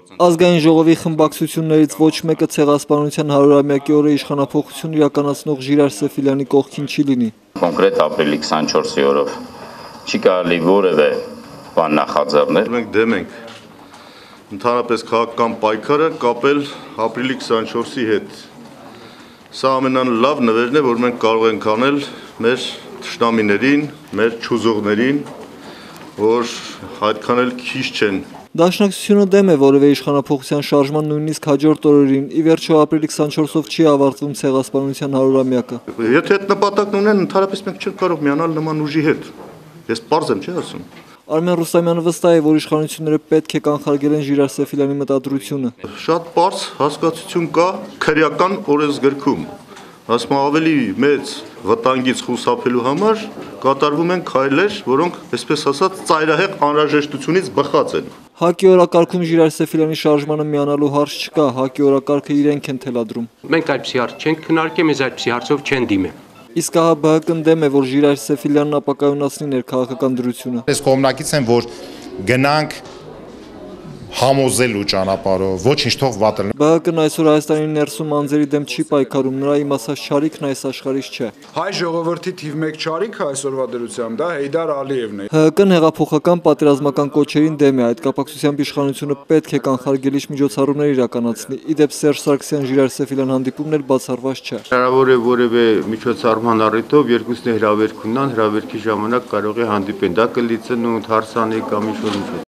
Ազգային ժողովի խմբակցություններից ոչ մեկը ցեղասպանության 100-ամյակի օրը իշխանափոխություն իրականացնող Ժիրայր Սեֆիլյանի կողքին չի լինի։ Կոնկրետ ապրիլի 24-ի օրով չի կարելի որևէ բան նախաձեռնել։ Մենք դեմ ենք ընդհանրապես քաղաքական պայքարը կապել ապրիլի 24-ի հետ։ Սա ամենալավ նվերն է, որ մենք կարող ենք անել մեր թշնամիներին, մեր չուզողներին, որ այդքան էլ քիչ չեն։ Դաշնակցությունը դեմ է որևէ իշխանափոխության շարժման նույնիսկ հաջորդ օրերին, ի վերջո ապրիլի 24-ով չի ավարտվում ցեղասպանության 100-ամյակը։ Եթե այդ նպատակն ունեն, ընդհանրապես մենք չենք կարող միանալ նման ուժի հետ։ Ես պարզ եմ, չի ասում։ Արմեն Ռուստամյանը վստահ է, որ իշխանությունները պետք է կանխարգելեն Ժիրայր Սեֆիլյանի մտադրությունը։ Շատ պարզ հասկացություն կա քրեական օրենսգրքում։ Ասում ավելի մեծ վտանգից խուսափելու համար կատարվում են քայլեր, որոնք, այսպես ասած, ծայրահեղ անհրաժեշտությունից բխած են։ ՀԱԿ-ի օրակարգում Ժիրայր Սեֆիլյանի շարժմանը միանալու հարց չկա, ՀԱԿ-ի օրակարգը իրենք են թելադրում։ Մենք այդպիսի հարց չենք քննարկել, մեզ այդպիսի հարցով չեն դիմել։ Իսկ ահա ԲՀԿ-ն դեմ է, որ Ժիրայր Սեֆիլյանն ապակայունացնի ներքաղաքական դրությունը։ Ես կողմնակից եմ, որ գնանք համոզելու ճանապարհով, ոչինչ թող վատ լինի։ ԲՀԿ-ն այսօր Հայաստանի ներսում անձերի դեմ չի պայքարում, նրա իմացած չարիքն այս աշխարհից չէ։ Հայ ժողովրդի թիվ 1 չարիքը այսօրվա դրությամբ դա Հեյդար Ալիևն է։ ՀՀԿ-ն հեղափոխական պատերազմական կոչերին դեմ է, այդ կապակցությամբ իշխանությունը պետք է կանխարգելիչ միջոցառումներ իրականացնի։ Ի դեպ Սերժ Սարգսյան Ժիրայր Սեֆիլյան հանդիպումն էլ բացառված չէ։ Հնարավոր է որևէ միջոցառման առիթով երկուսն հրավերք ունենան, հրավերքի ժամանակ կարող է հանդիպեն, դա կլիցն ու հարսանիք կամ ինչ-որ ինչ։